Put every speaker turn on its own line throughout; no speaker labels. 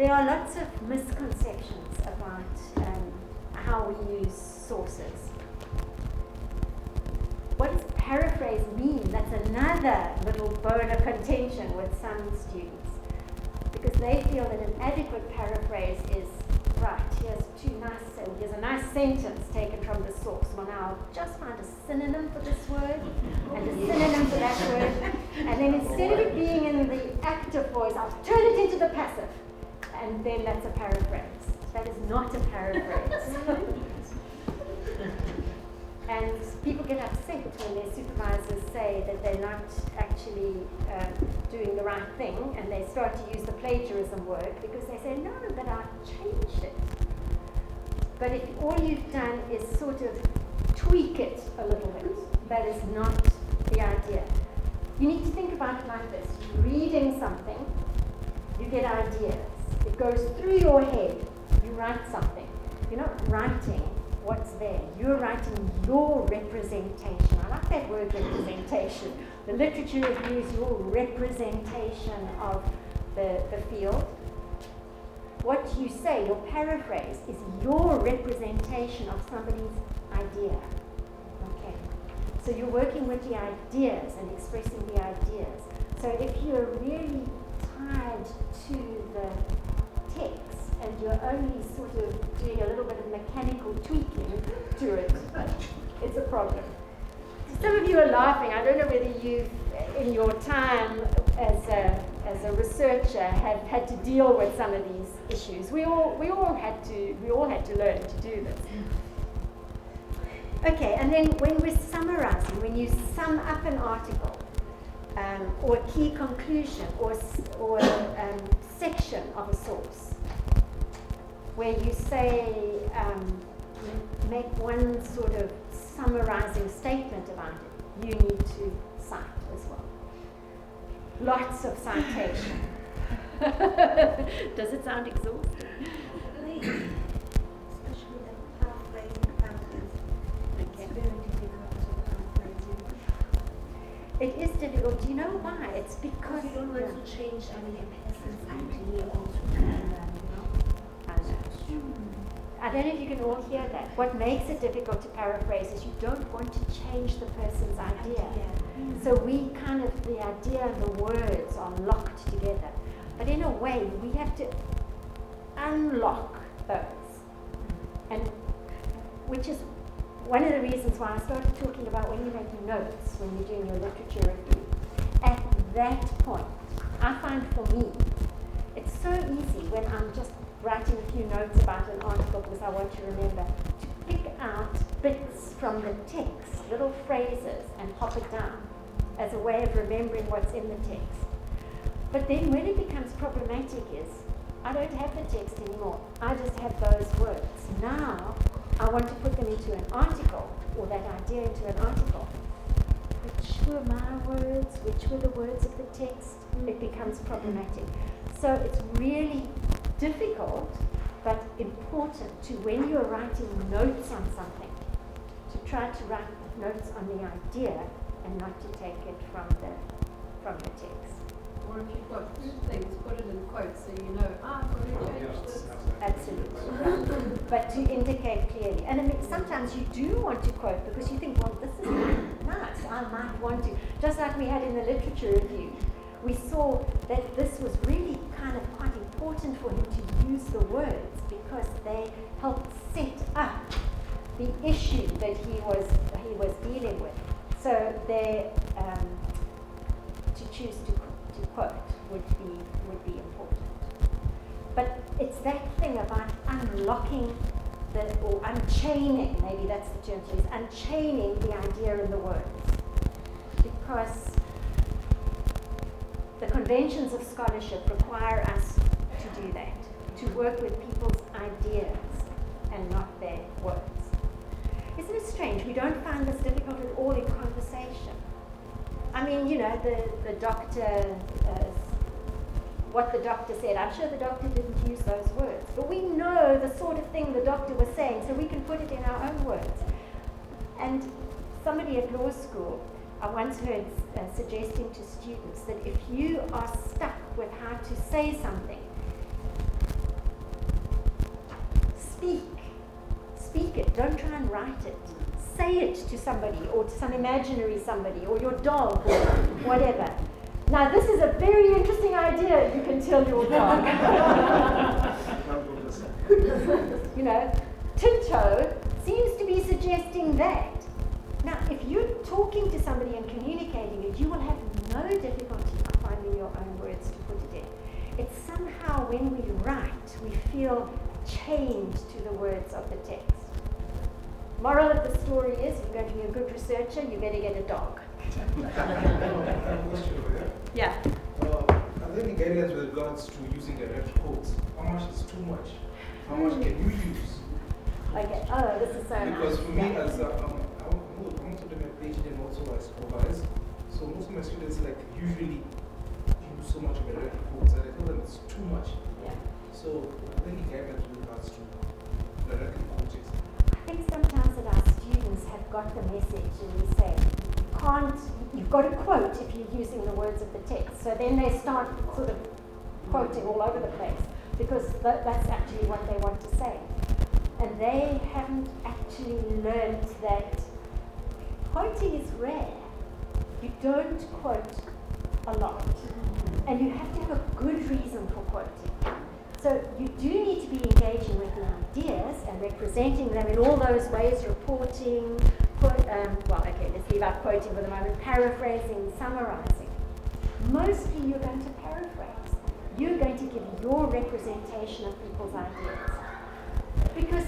there are lots of misconceptions about how we use sources. What does paraphrase mean? That's another little bone of contention with some students, because they feel that an adequate paraphrase is, right, here's a nice sentence taken from the source. Well, now I'll just find a synonym for this word and a synonym for that word, and then instead of it being in the active voice, I'll turn it into the passive, and then that's a paraphrase. That is not a paraphrase. And people get upset when their supervisors say that they're not actually doing the right thing, and they start to use the plagiarism word because they say, no, but I changed it. But if all you've done is sort of tweak it a little bit, that is not the idea. You need to think about it like this. You're reading something, you get ideas. It goes through your head, you write something. You're not writing what's there. You're writing your representation. I like that word, representation. The literature review is your representation of the field. What you say, your paraphrase, is your representation of somebody's idea. Okay. So you're working with the ideas and expressing the ideas. So if you're really tied to the text, and you're only sort of doing a little bit of mechanical tweaking to it, it's a problem. Some of you are laughing. I don't know whether you've, in your time as a researcher, have had to deal with some of these issues. We all had to learn to do this. Okay, and then when we're summarizing, when you sum up an article, or a key conclusion, or section of a source, where you say, make one sort of summarizing statement about it, you need to cite as well. Lots of citation. Does it sound exhausting?
Especially the paraphrasing paragraphs.
Okay.
It's very difficult to paraphrase.
It is difficult. Do you know why? It's because
you don't want to change any person's idea altogether.
I don't know if you can all hear that. What makes it difficult to paraphrase is you don't want to change the person's idea. So we kind of, the idea and the words are locked together. But in a way, we have to unlock those. And which is one of the reasons why I started talking about when you're making notes, when you're doing your literature review. At that point, I find for me, it's so easy when I'm just writing a few notes about an article because I want to remember, to pick out bits from the text, little phrases, and pop it down as a way of remembering what's in the text. But then when it becomes problematic is, I don't have the text anymore. I just have those words. Now, I want to put them into an article, or that idea into an article. Which were my words? Which were the words of the text? It becomes problematic. So it's really difficult, but important to, when you're writing notes on something, to try to write notes on the idea and not to take it from the text.
Or if you've got two things, put it in quotes so you know, I've got to change this.
Absolutely. But to indicate clearly. And I mean, sometimes you do want to quote because you think, well, this is nice, I might want to. Just like we had in the literature review, we saw that this was really kind of quite important for him to use the words because they helped set up the issue that he was dealing with. So to choose to quote would be important. But it's that thing about unlocking or unchaining, maybe that's the term to use, unchaining the idea in the words. Because the conventions of scholarship require us to do that, to work with people's ideas and not their words. Isn't it strange? We don't find this difficult at all in conversation. I mean, you know, the doctor, what the doctor said. I'm sure the doctor didn't use those words, but we know the sort of thing the doctor was saying, so we can put it in our own words. And somebody at law school, I once heard suggesting to students that if you are stuck with how to say something, Speak it. Don't try and write it. Say it to somebody or to some imaginary somebody or your dog or whatever. Now this is a very interesting idea you can tell your dog. You know, Tinto seems to be suggesting that. Now if you're talking to somebody and communicating it, you will have no difficulty finding your own words to put it in. It's somehow when we write, we feel chained to the words of the text. Moral of the story is, if you're going to be a good researcher, you better get a dog. Yeah.
Are there any guidelines with regards to using direct quotes? How much is too much? How much can you use?
Okay. Oh, this is so nice.
Because for me, as I'm also doing my PhD and also I supervise, so most of my students usually use so much of direct quotes, and I tell them it's too much.
Yeah.
So, are there any guidelines with regards to direct quotes?
I think sometimes that our students have got the message and we say, you've got to quote if you're using the words of the text. So then they start sort of quoting all over the place because that's actually what they want to say. And they haven't actually learned that quoting is rare. You don't quote a lot. And you have to have a good reason for quoting. So you do need to be engaging with the ideas and representing them in all those ways, reporting, let's leave out quoting for the moment, paraphrasing, summarizing. Mostly you're going to paraphrase. You're going to give your representation of people's ideas. Because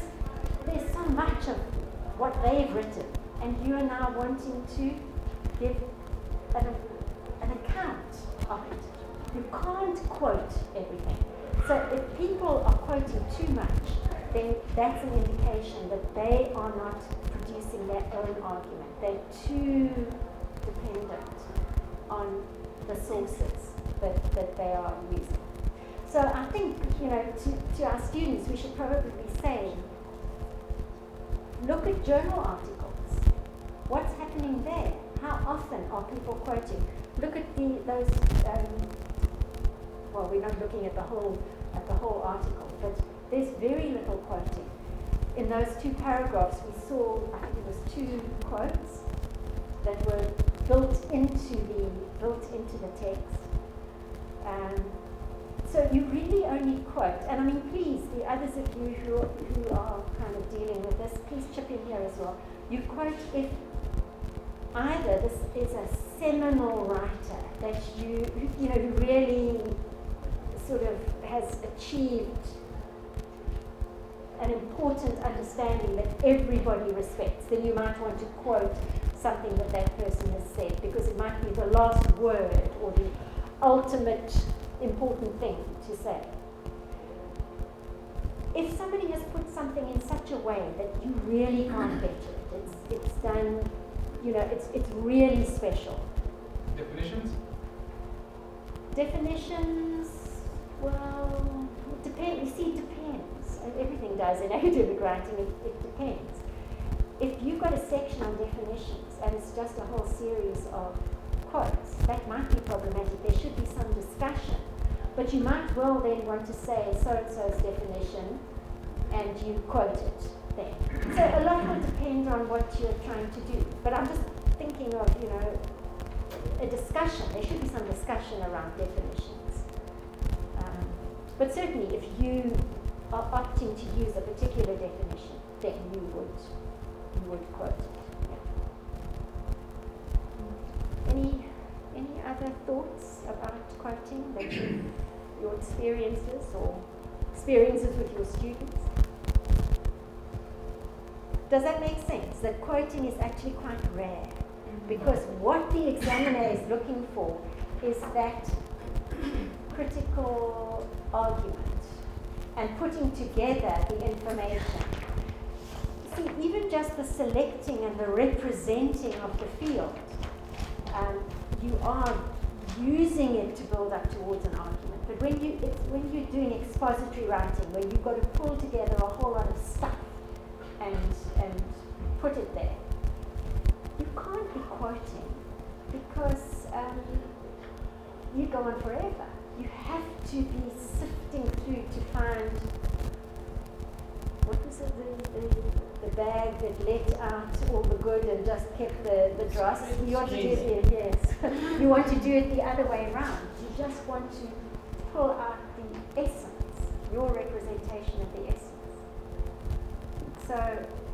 there's so much of what they've written, and you are now wanting to give an account of it. You can't quote everything. So if people are quoting too much, then that's an indication that they are not producing their own argument. They're too dependent on the sources that they are using. So I think, to our students, we should probably be saying, look at journal articles. What's happening there? How often are people quoting? Look at those. We're not looking at the whole article, but there's very little quoting. In those 2 paragraphs, we saw, I think it was 2 quotes that were built into the text. So you really only quote, and I mean, please, the others of you who are kind of dealing with this, please chip in here as well. You quote if either this is a seminal writer that who really sort of has achieved an important understanding that everybody respects, then you might want to quote something that person has said, because it might be the last word or the ultimate important thing to say. If somebody has put something in such a way that you really can't get it, it's done, it's really special. Definitions, well, it depends. You see, it depends. Everything does in academic writing, it depends. If you've got a section on definitions and it's just a whole series of quotes, that might be problematic. There should be some discussion. But you might well then want to say so-and-so's definition and you quote it there. So a lot will depend on what you're trying to do. But I'm just thinking of, a discussion. There should be some discussion around definitions. But certainly if you are opting to use a particular definition, then you would quote it. Yeah. Any other thoughts about quoting that your experiences or experiences with your students? Does that make sense? That quoting is actually quite rare, because what the examiner is looking for is that critical argument and putting together the information. See, even just the selecting and the representing of the field, you are using it to build up towards an argument. But when you're doing expository writing, where you've got to pull together a whole lot of stuff and put it there, you can't be quoting, because you go on forever. You have to be sifting through to find what was it, the bag that let out all the good and just kept the dross? You want to do it, yes. You want to do it the other way around. You just want to pull out the essence, your representation of the essence. So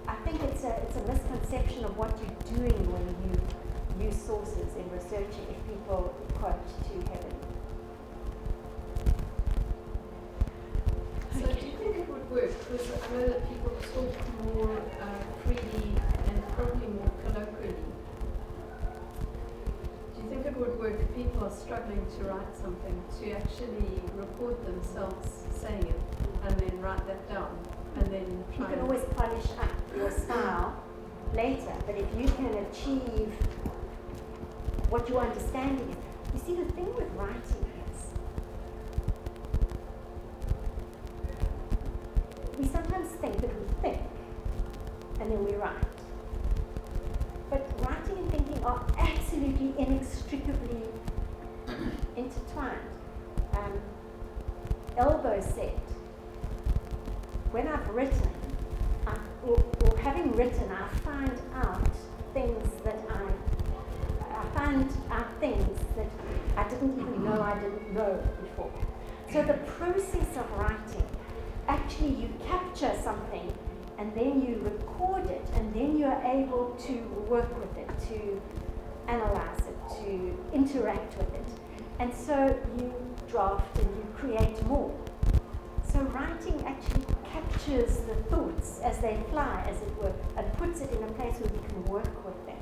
I think it's a misconception of what you're doing when you use sources in researching if people quote too heavily.
So do you think it would work? Because I know that people talk more freely and probably more colloquially. Do you think it would work if people are struggling to write something to actually record themselves saying it and then write that down and then
You
try
can
and
always polish up your style later, but if you can achieve what your understanding is, you see the thing with writing is, we sometimes think that we think and then we write. But writing and thinking are absolutely inextricably intertwined. Elbow said, when I've written, or having written, I find out things that I find out things that I didn't even know I didn't know before. So the process of writing, actually you capture something and then you record it and then you're able to work with it, to analyze it, to interact with it. And so you draft and you create more. So writing actually captures the thoughts as they fly, as it were, and puts it in a place where you can work with them.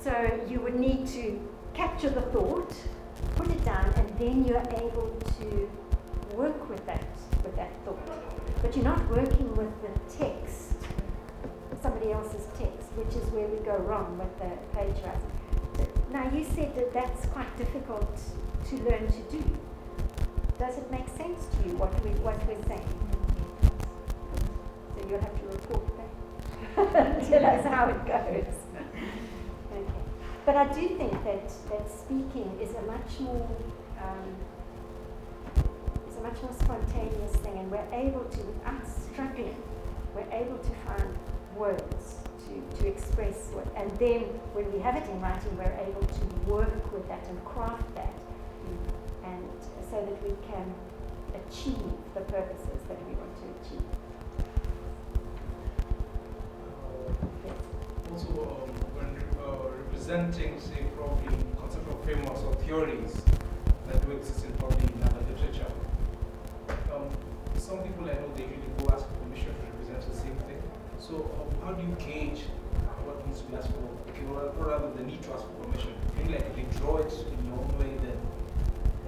So you would need to capture the thought, put it down, and then you're able to work with that thought. But you're not working with the text, somebody else's text, which is where we go wrong with the plagiarism. Now you said that that's quite difficult to learn to do. Does it make sense to you what we're saying? So you'll have to report back. Tell us how it goes. Okay. But I do think that speaking is a much more spontaneous thing, and we're able to, without struggling, we're able to find words to express what, and then when we have it in writing, we're able to work with that and craft that, and so that we can achieve the purposes that we want to achieve.
Also, when representing, say, probably conceptual frameworks or theories that do exist in probably in other literature, some people I know they really go ask for permission to represent the same thing. So how do you gauge what needs to be asked for? Okay, or rather the need to ask for permission. Maybe like if they draw it in your own way, then.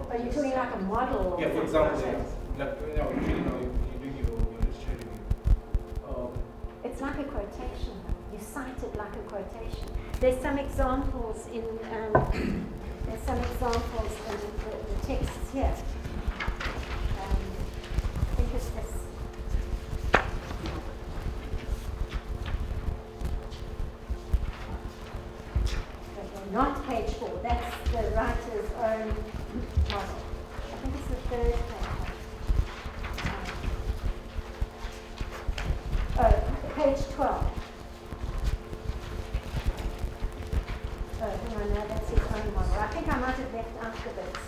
Are you talking like a model?
Yeah, for example, usually now you're doing your literature review.
It's like a quotation. You cite it like a quotation. There's some examples in the texts here. I think it's this. Okay, not page 4. That's the writer's own model. I think it's the third page. Page 12. Hang on, now that's his own model. I think I might have left out the bits.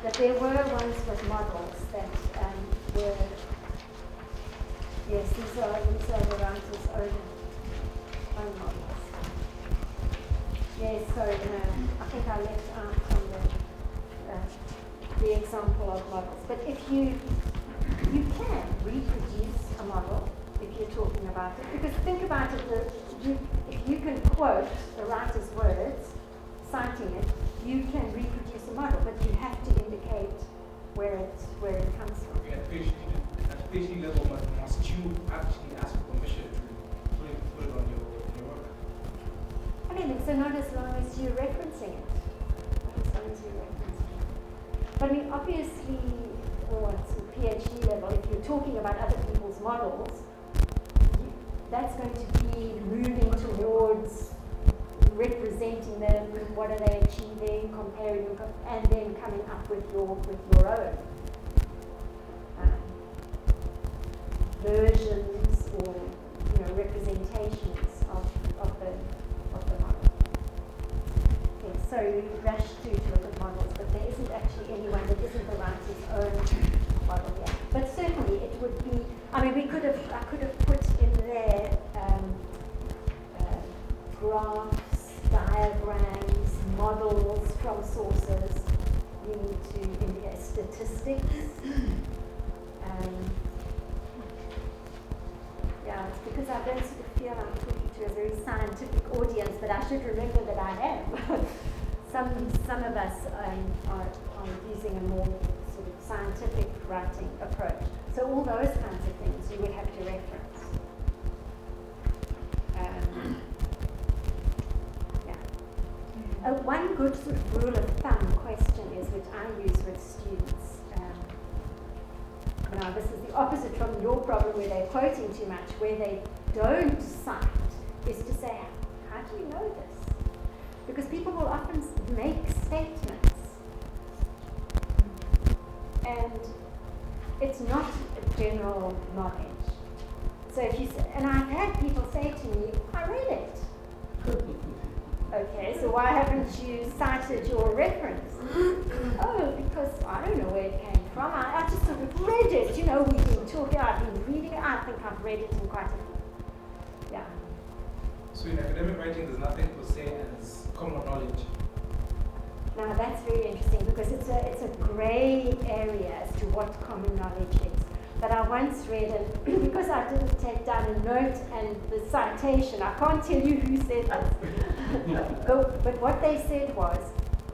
That there were ones with models that were, yes, these are the writer's own models. Yes, sorry, no, I think I left out from the example of models. But if you can reproduce a model, if you're talking about it, because think about it, if you can quote the writer's words, citing it, you can reproduce a model, but you have to indicate where it comes from.
Okay, at PhD level, must you actually ask for permission to put it on your work?
I mean, so not as long as you're referencing it. Not as long as you're referencing it. But I mean, obviously, or at PhD level, if you're talking about other people's models, that's going to be moving towards representing them, what are they achieving, then comparing and then coming up with your own versions or representations of the model. Okay, so we rushed through to look at models, but there isn't actually anyone that isn't the writer's own model yet. But certainly it would be. I mean, I could have put in there graphs, diagrams, models from sources. We need to indicate statistics. Yeah, it's because I don't sort of feel I'm talking to a very scientific audience, but I should remember that I am. Some of us are using a more sort of scientific writing approach. So all those kinds of things you would have to reference. One good sort of rule of thumb question is, which I use with students. Now this is the opposite from your problem where they're quoting too much. Where they don't cite is to say, how do you know this? Because people will often make statements and it's not a general knowledge. So if you say, and I've had people say to me, I read it. Okay, so why haven't you cited your reference? Oh, because I don't know where it came from. I just sort of read it. We've been talking, I've been reading it. I think I've read it in quite a yeah.
So in academic writing, there's nothing per se as common knowledge.
Now that's very interesting because it's a grey area as to what common knowledge is. But I once read it, because I didn't take down a note and the citation, I can't tell you who said this. But what they said was,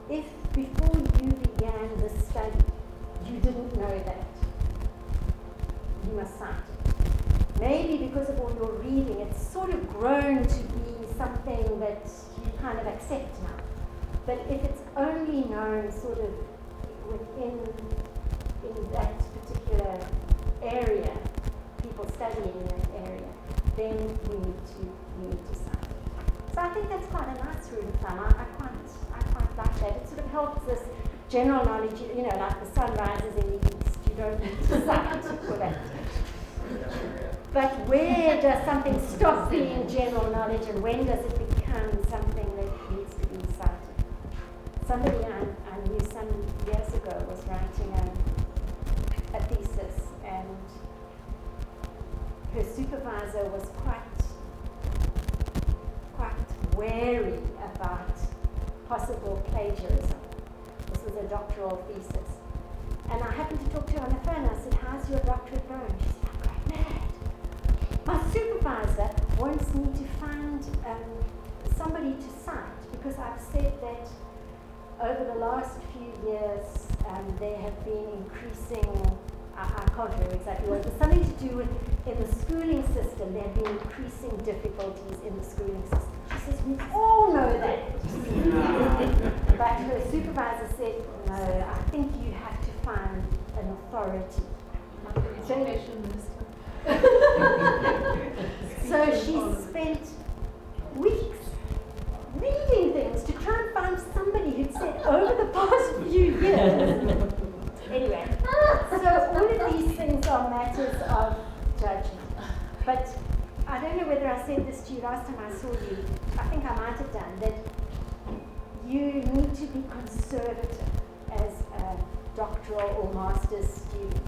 if before you began the study, you didn't know that, you must cite it. Maybe because of all your reading, it's sort of grown to be something that you kind of accept now. But if it's only known sort of within in that particular area, people studying in that area, then we need to cite it. So I think that's quite a nice rule of thumb. I quite like that. It sort of helps this general knowledge, like the sun rises in the east. You don't need to cite for that. But where does something stop being general knowledge and when does it become something that needs to be cited? Somebody I knew some years ago was writing a thesis, and her supervisor was quite wary about possible plagiarism. This was a doctoral thesis. And I happened to talk to her on the phone. I said, how's your doctorate going? She said, I'm going mad. My supervisor wants me to find somebody to cite because I've said that over the last few years there have been increasing, I can't remember exactly what, but something to do with in the schooling system, there have been increasing difficulties in the schooling system. She says, we all know that. But her supervisor said, no, I think you have to find an authority. So she spent weeks reading things to try and find somebody who'd said over the past few years. Anyway, so all of these things are matters of judgment. But I don't know whether I said this to you last time I saw you. I think I might have done that. You need to be conservative as a doctoral or master's student.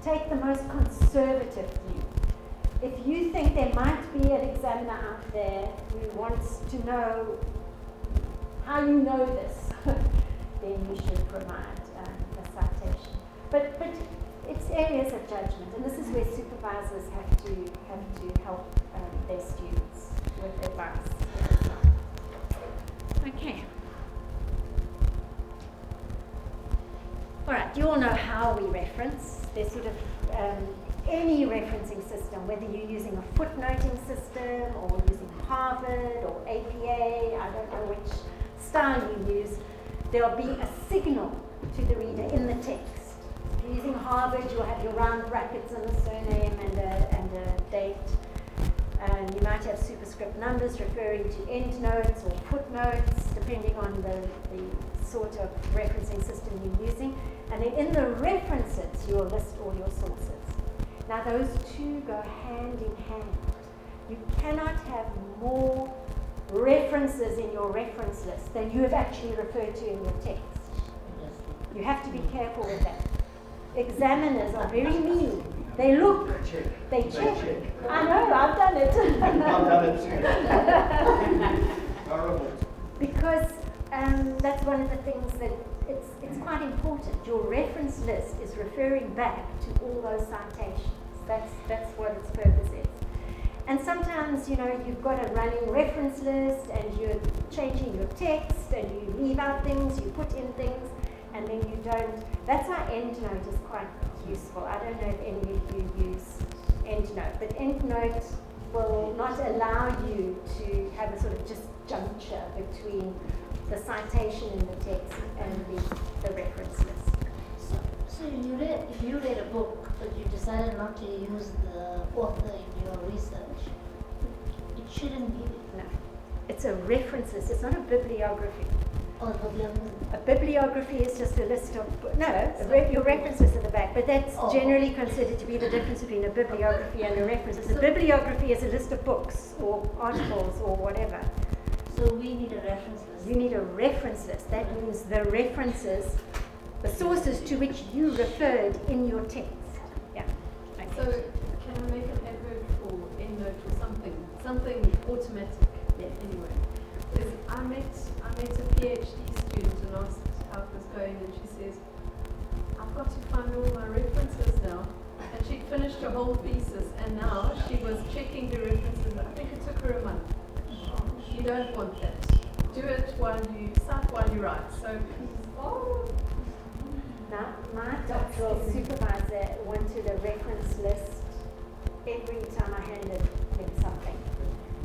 Take the most conservative view. If you think there might be an examiner out there who wants to know how you know this, then you should provide a citation. But it's areas of judgment, and this is where supervisors have to help their students with advice. Okay. All right, you all know how we reference. There's sort of any referencing system, whether you're using a footnoting system or using Harvard or APA, I don't know which style you use, there'll be a signal to the reader in the text. If you're using Harvard, you'll have your round brackets and a surname and a date. And you might have superscript numbers referring to endnotes or footnotes, depending on the sort of referencing system you're using. And then in the references, you'll list all your sources. Now those two go hand in hand. You cannot have more references in your reference list than you have actually referred to in your text. You have to be careful with that. Examiners are very mean. They look, they check. I know, I've done it.
I've done it too.
Because that's one of the things that it's quite important. Your reference list is referring back to all those citations. That's what its purpose is. And sometimes, you've got a running reference list and you're changing your text and you leave out things, you put in things, and then you don't. That's why EndNote is quite useful. I don't know if any of you use EndNote, but EndNote will not allow you to have a sort of just juncture between the citation in the text and the reference list.
So if you read a book but you decided not to use the author in your research, it shouldn't be.
No, it's a reference list. It's not a bibliography.
Or bibliography.
A bibliography is just a list of your references at the back, but that's generally considered to be the difference between a bibliography and a reference list. A bibliography is a list of books or articles or whatever.
So we need a reference list.
You need a reference list. That means the references, the sources to which you referred in your text. Yeah. Okay.
So can I make an advert for EndNote or something automatic?
Yeah.
Anyway, because I met a PhD student and asked how it was going, and she says, I've got to find all my references now. And she'd finished her whole thesis, and now she was checking the references. I think it took her a month. You don't want that. Do it cite while you write. So,
Now, my doctoral supervisor wanted a reference list every time I handed him something.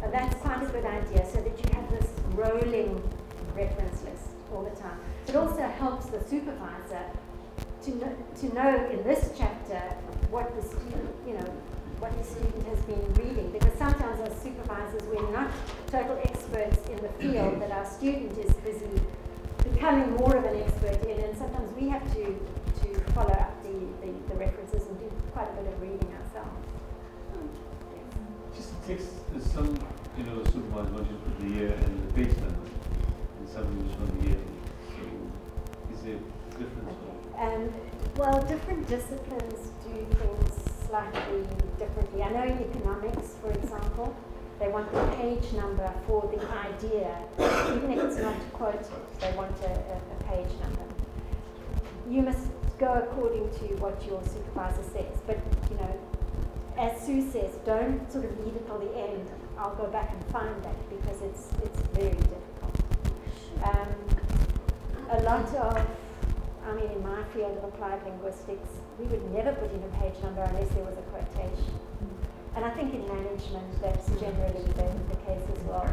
And that's quite a good idea, so that you have this rolling reference list all the time. It also helps the supervisor to know in this chapter what the student has been reading, because sometimes as supervisors we're not total experts in the field that our student is busy becoming more of an expert in, and sometimes we have to follow up the references and do quite a bit of reading ourselves.
Just the text, there's some, supervisors want you to put the year and the page number, and some you just want the year. So, is there a difference?
Well, different disciplines do things slightly differently. I know in economics, for example, they want the page number for the idea, even if it's not quoted, they want a page number. You must go according to what your supervisor says, but as Sue says, don't sort of leave it till the end. I'll go back and find that because it's very difficult. A lot of, in my field of applied linguistics, we would never put in a page number unless there was a quotation. And I think in management that's generally the case as well.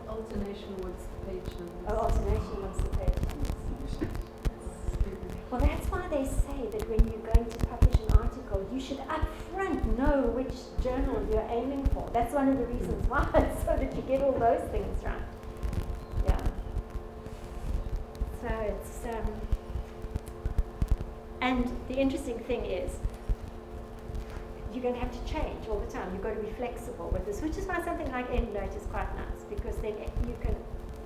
alternation was the page number.
Alternation was the page numbers. Well, that's why they say that when you're going to publish an article, you should upfront know which journal you're aiming for. That's one of the reasons why, so that you get all those things right. Yeah. So it's, and the interesting thing is, you're going to have to change all the time. You've got to be flexible with this, which is why something like EndNote is quite nice, because then you can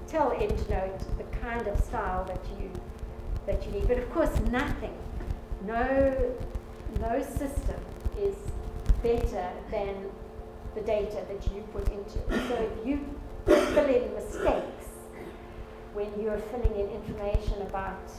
tell EndNote the kind of style that you need. But of course, no system is better than the data that you put into it. So if you fill in mistakes when you're filling in information about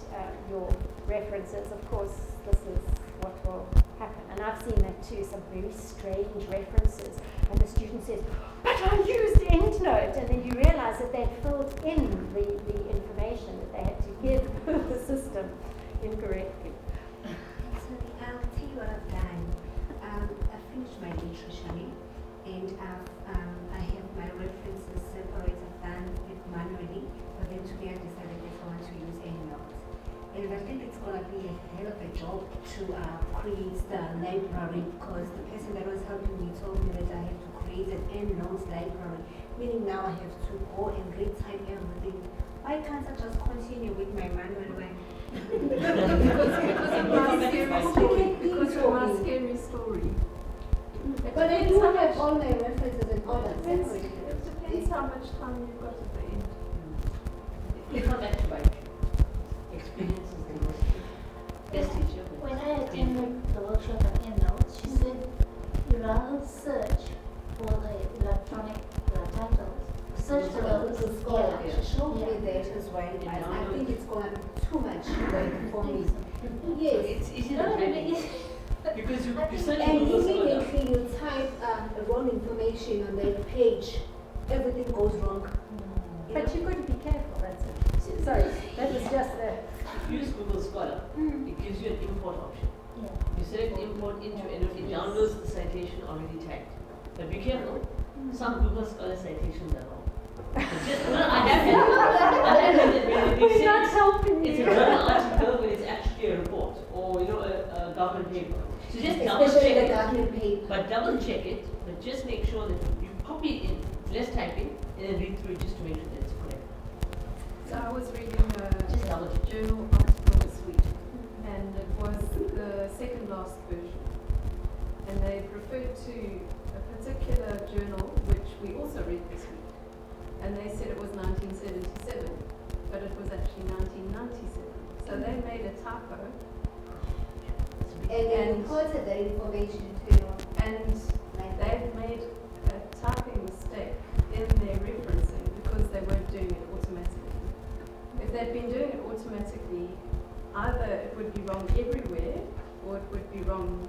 your references, of course, this is what will happen. And I've seen that too, some very strange references. And the student says, but I used EndNote. And then you realize that they filled in the information that they had to give the system incorrectly.
So I'll tell you what I've done. I've finished my literature and I have my references separate. I've done it manually, but then today I decided that I want to use EndNote. And I think it's going to be a hell of a job to create the library, because the person that was helping me told me that I have to create UKZN Notes Library, meaning now I have to go and retype everything. Why can't I just continue with my manual way?
Because of my scary story. Because of my scary story.
But I do have all my references and all that
It
separately.
depends how much time you've got at the end.
You come back to write. Experience is the most best teacher.
When I attended the workshop at EndNotes, she said you rather search for the electronic titles. Search for those.
She showed me
Yeah.
that as well, but I
download
think
it.
it's going to be too much work for me.
Yes.
It's easy
No,
to
no,
type
no,
it. Because you search
And
Google Scholar.
immediately you type wrong information on that page, everything goes wrong. You
But
know?
you've got to be careful, that's it. Sorry, that was just a.
If you use Google Scholar, it gives you an import option.
Yeah.
You select import into and it downloads the citation already typed. But be careful, some Google Scholar citations are wrong. It's just, no, I have it. I have it when they
We're
say
not helping
it's a
you.
journal article when it's actually a report or a government paper. So just double
Especially
check
the
it.
government paper.
But double check it, but just make sure that you copy it in, less typing, and then read through it just to make sure that it's correct.
So I was reading
Just
a
double check.
journal article this week, and it was the second last version. And they referred to a particular journal which we also read this week. And they said it was 1977, but it was actually 1997. So they made a typo,
And they
And-
reported that information to you.
and they've made a typing mistake in their referencing because they weren't doing it automatically. If they'd been doing it automatically, either it would be wrong everywhere or it would be wrong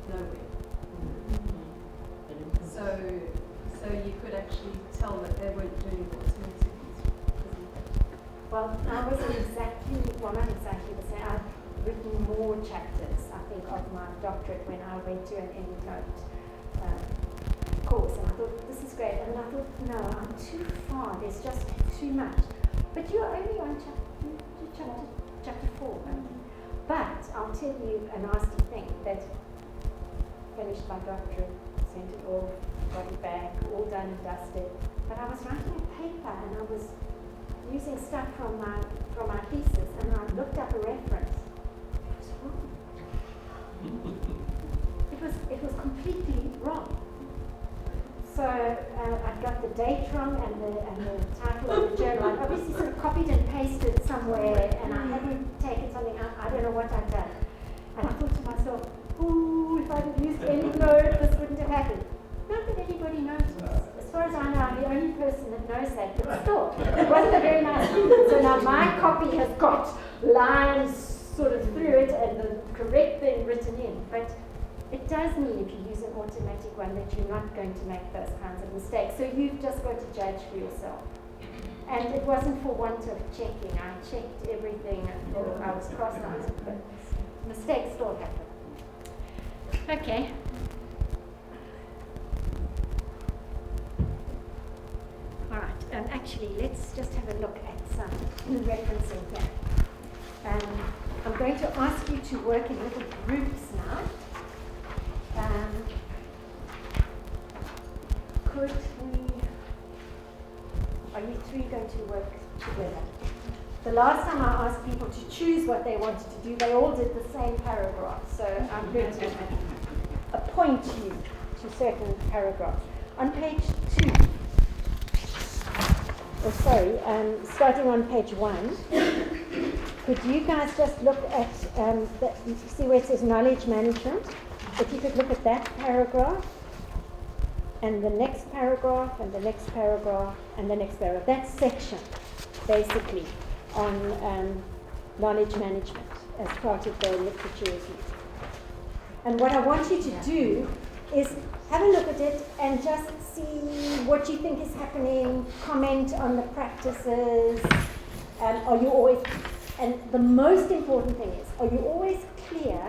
nowhere. So you could actually tell that they weren't doing it automatically.
Well, I wasn't exactly, well, not exactly the same. I've written more chapters, I think, of my doctorate when I went to an EndNote course. And I thought, this is great. And I thought, no, I'm too far. There's just too much. But you're only on chapter 4. Right? But I'll tell you a nasty thing, that finished my doctorate, sent it off, got it back, all done and dusted. But I was writing a paper and I was using stuff from my thesis, and I looked up a reference. It was wrong. It was completely wrong. So I got the date wrong and the title of the journal. I obviously sort of copied and pasted somewhere, and I hadn't taken something out. I don't know what I'd done. And I thought to myself, ooh, if I'd have used EndNote, this wouldn't have happened. Not that anybody knows. As far as I know, I'm the only person that knows that, but still, it wasn't a very nice reading. So now my copy has got lines sort of through it and the correct thing written in. But it does mean, if you use an automatic one, that you're not going to make those kinds of mistakes. So you've just got to judge for yourself. And it wasn't for want of checking. I checked everything and I was cross-eyed, but mistakes still happen. Okay. All right, actually, let's just have a look at some referencing here. I'm going to ask you to work in little groups now. Could we, are you three going to work together? The last time I asked people to choose what they wanted to do, they all did the same paragraph. So I'm going to appoint you to certain paragraphs. On page 2, starting on page 1, could you guys just look at, see where it says knowledge management? If you could look at that paragraph, and the next paragraph, and the next paragraph, and the next paragraph. That section, basically, on knowledge management as part of the literature review. And what I want you to do is have a look at it and just see what you think is happening, comment on the practices. Are you always, and the most important thing is, are you always clear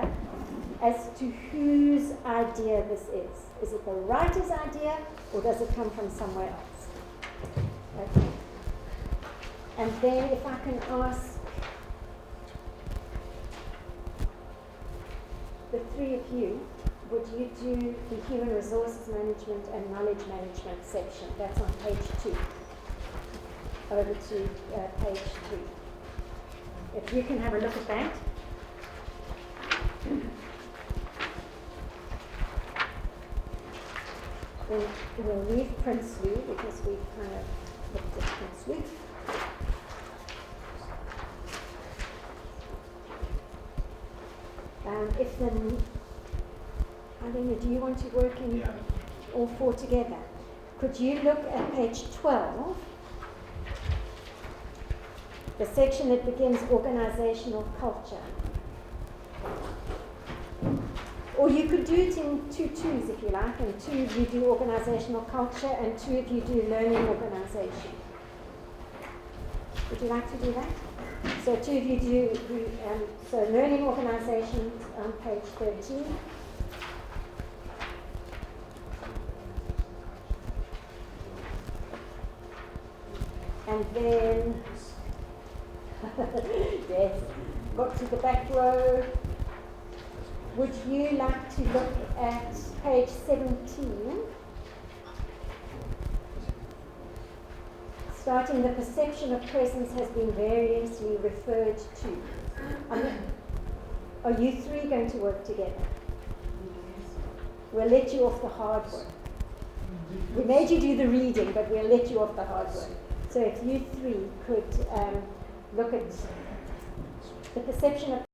as to whose idea this is? Is it the writer's idea, or does it come from somewhere else? Okay. And then if I can ask the three of you, would you do the human resources management and knowledge management section? That's on page 2. Over to page 3. If you can have a look at that. Then we'll leave Prinsloo because we've kind of looked at Prinsloo. If then, Alina, do you want to work in all 4 together? Could you look at page 12, the section that begins organizational culture? Or you could do it in 2 twos if you like, and 2 of you do organizational culture and 2 of you do learning organization. Would you like to do that? So 2 of you do so learning organization on page 13. And then, yes, got to the back row. Would you like to look at page 17? Starting, the perception of presence has been variously referred to. Are you 3 going to work together? We'll let you off the hard work. We made you do the reading, but we'll let you off the hard work. So if you 3 could look at the perception of